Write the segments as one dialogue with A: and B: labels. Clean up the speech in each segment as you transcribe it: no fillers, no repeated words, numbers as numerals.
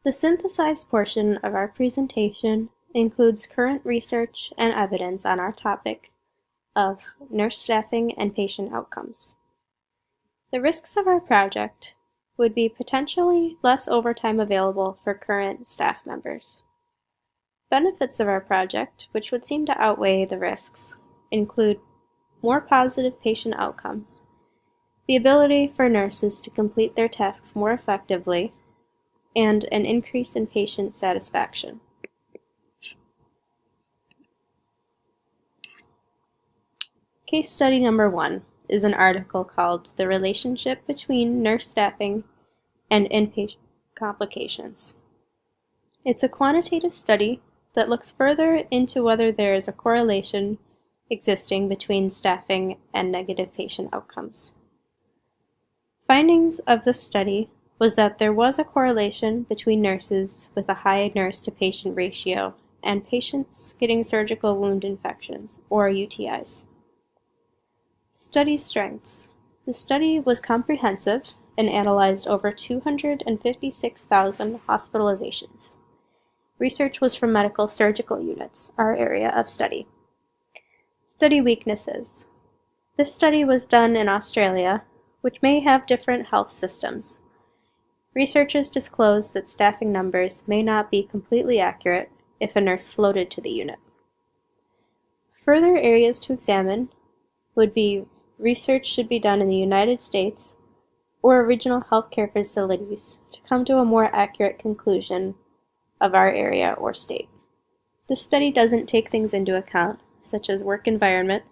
A: The synthesized portion of our presentation includes current research and evidence on our topic of nurse staffing and patient outcomes. The risks of our project would be potentially less overtime available for current staff members. Benefits of our project, which would seem to outweigh the risks, include more positive patient outcomes, the ability for nurses to complete their tasks more effectively, and an increase in patient satisfaction. Case study number 1 is an article called "The Relationship Between Nurse Staffing and Inpatient Complications." It's a quantitative study that looks further into whether there is a correlation existing between staffing and negative patient outcomes. Findings of this study was that there was a correlation between nurses with a high nurse-to-patient ratio and patients getting surgical wound infections, or UTIs. Study strengths. The study was comprehensive and analyzed over 256,000 hospitalizations. Research was from medical surgical units, our area of study. Study weaknesses. This study was done in Australia, which may have different health systems. Researchers disclosed that staffing numbers may not be completely accurate if a nurse floated to the unit. Further areas to examine would be research should be done in the United States or regional healthcare facilities to come to a more accurate conclusion of our area or state. This study doesn't take things into account, such as work environment,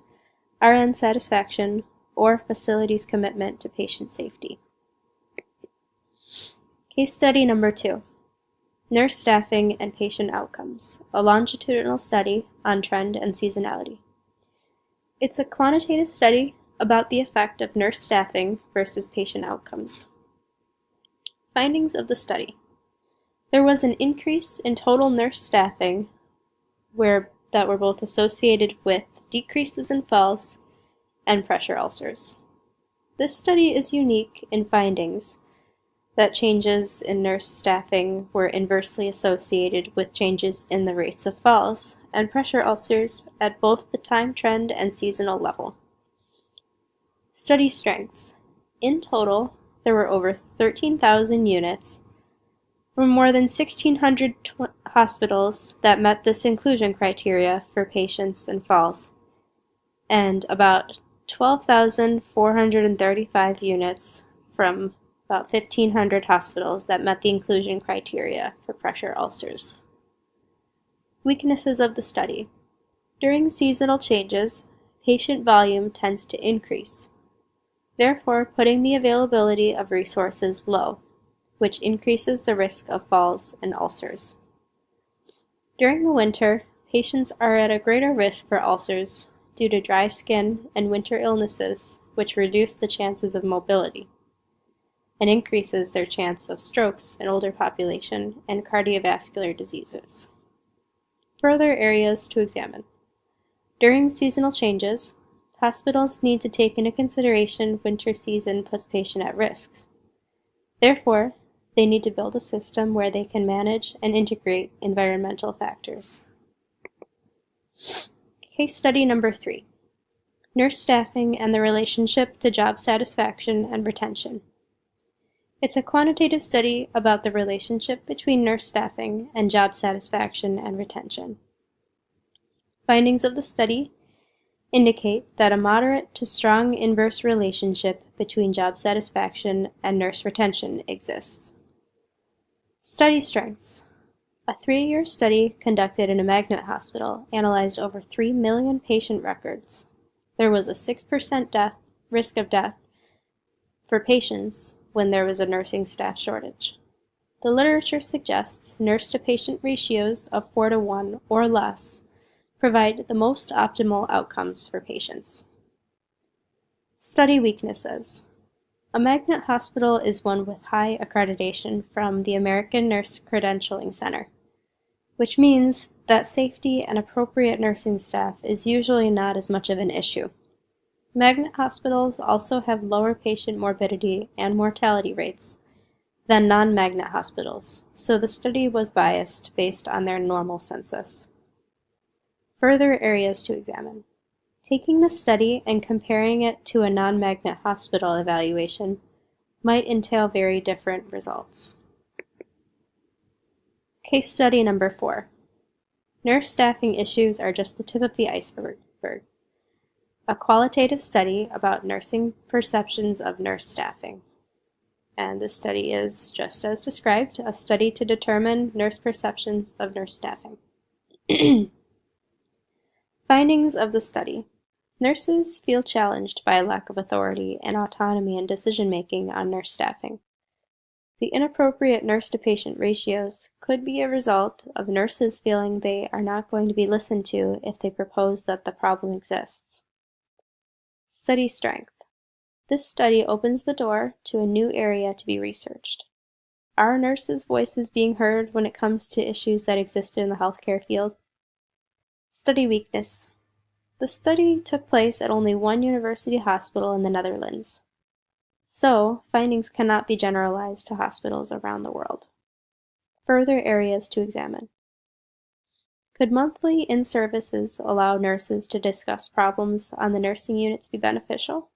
A: RN satisfaction, or facilities' commitment to patient safety. Case study number 2, Nurse Staffing and Patient Outcomes, a longitudinal study on trend and seasonality. It's a quantitative study about the effect of nurse staffing versus patient outcomes. Findings of the study. There was an increase in total nurse staffing that were both associated with decreases in falls and pressure ulcers. This study is unique in findings that changes in nurse staffing were inversely associated with changes in the rates of falls and pressure ulcers at both the time trend and seasonal level. Study strengths. In total, there were over 13,000 units from more than 1,600 hospitals that met this inclusion criteria for patients and falls, and about 12,435 units from about 1,500 hospitals that met the inclusion criteria for pressure ulcers. Weaknesses of the study. During seasonal changes, patient volume tends to increase, therefore putting the availability of resources low, which increases the risk of falls and ulcers. During the winter, patients are at a greater risk for ulcers due to dry skin and winter illnesses, which reduce the chances of mobility and increases their chance of strokes in older population and cardiovascular diseases. Further areas to examine. During seasonal changes, hospitals need to take into consideration winter season puts patient at risk. Therefore, they need to build a system where they can manage and integrate environmental factors. Case study number 3, Nurse Staffing and the Relationship to Job Satisfaction and Retention. It's a quantitative study about the relationship between nurse staffing and job satisfaction and retention. Findings of the study indicate that a moderate to strong inverse relationship between job satisfaction and nurse retention exists. Study strengths. A 3-year study conducted in a magnet hospital analyzed over 3 million patient records. There was a 6% risk of death for patients when there was a nursing staff shortage. The literature suggests nurse-to-patient ratios of 4:1 or less provide the most optimal outcomes for patients. Study weaknesses. A magnet hospital is one with high accreditation from the American Nurse Credentialing Center, which means that safety and appropriate nursing staff is usually not as much of an issue. Magnet hospitals also have lower patient morbidity and mortality rates than non-magnet hospitals, so the study was biased based on their normal census. Further areas to examine. Taking the study and comparing it to a non-magnet hospital evaluation might entail very different results. Case study number 4. Nurse staffing issues are just the tip of the iceberg. A qualitative study about nursing perceptions of nurse staffing. And this study is, just as described, a study to determine nurse perceptions of nurse staffing. Findings of the study. Nurses feel challenged by a lack of authority and autonomy in decision-making on nurse staffing. The inappropriate nurse-to-patient ratios could be a result of nurses feeling they are not going to be listened to if they propose that the problem exists. Study strength. This study opens the door to a new area to be researched. Are nurses' voices being heard when it comes to issues that exist in the healthcare field? Study weakness. The study took place at only one university hospital in the Netherlands. So, findings cannot be generalized to hospitals around the world. Further areas to examine. Could monthly in-services allow nurses to discuss problems on the nursing units be beneficial?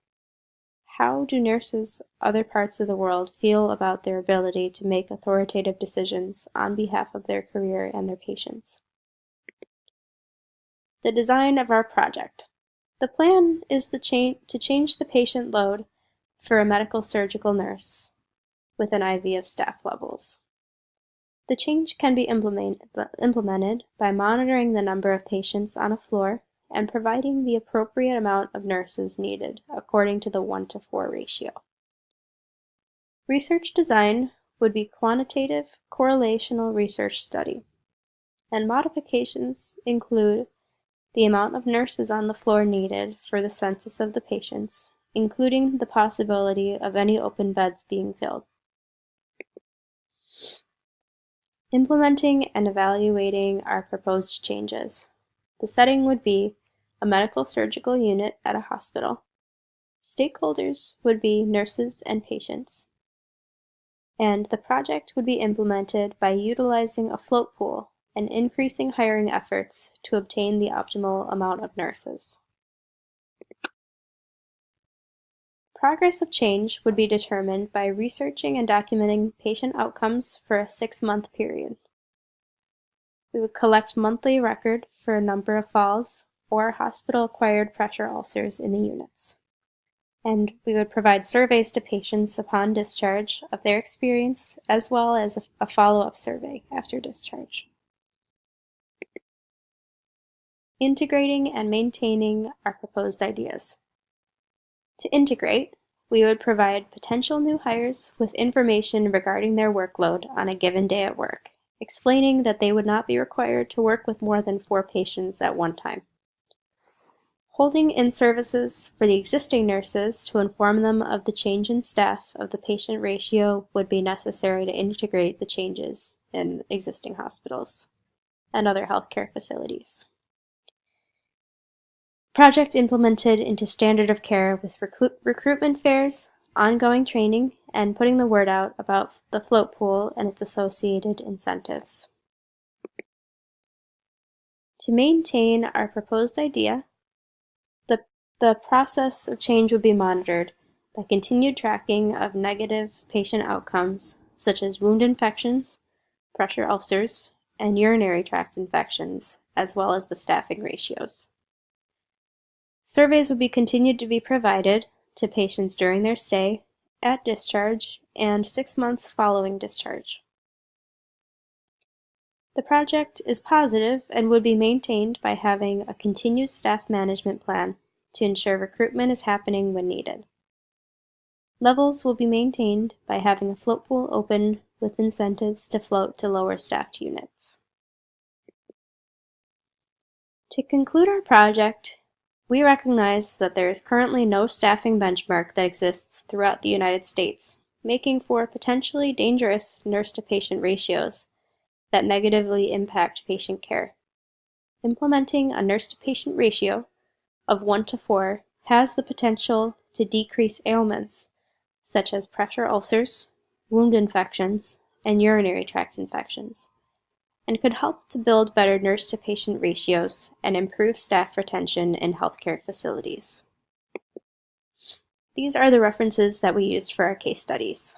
A: How do nurses other parts of the world feel about their ability to make authoritative decisions on behalf of their career and their patients? The design of our project. The plan is to change the patient load for a medical surgical nurse with an IV of staff levels. The change can be implemented by monitoring the number of patients on a floor and providing the appropriate amount of nurses needed according to the 1:4 ratio. Research design would be quantitative correlational research study, and modifications include the amount of nurses on the floor needed for the census of the patients, including the possibility of any open beds being filled. Implementing and evaluating our proposed changes. The setting would be a medical surgical unit at a hospital. Stakeholders would be nurses and patients. And the project would be implemented by utilizing a float pool and increasing hiring efforts to obtain the optimal amount of nurses. Progress of change would be determined by researching and documenting patient outcomes for a 6-month period. We would collect monthly record for a number of falls or hospital-acquired pressure ulcers in the units. And we would provide surveys to patients upon discharge of their experience, as well as a follow-up survey after discharge. Integrating and maintaining our proposed ideas. To integrate, we would provide potential new hires with information regarding their workload on a given day at work, explaining that they would not be required to work with more than 4 patients at one time. Holding in-services for the existing nurses to inform them of the change in staff of the patient ratio would be necessary to integrate the changes in existing hospitals and other healthcare facilities. Project implemented into standard of care with recruitment fairs, ongoing training, and putting the word out about the float pool and its associated incentives. To maintain our proposed idea, the process of change would be monitored by continued tracking of negative patient outcomes such as wound infections, pressure ulcers, and urinary tract infections, as well as the staffing ratios. Surveys would be continued to be provided to patients during their stay, at discharge, and 6 months following discharge. The project is positive and would be maintained by having a continued staff management plan to ensure recruitment is happening when needed. Levels will be maintained by having a float pool open with incentives to float to lower staffed units. To conclude our project, we recognize that there is currently no staffing benchmark that exists throughout the United States, making for potentially dangerous nurse-to-patient ratios that negatively impact patient care. Implementing a nurse-to-patient ratio of 1:4 has the potential to decrease ailments such as pressure ulcers, wound infections, and urinary tract infections, and could help to build better nurse-to-patient ratios and improve staff retention in healthcare facilities. These are the references that we used for our case studies.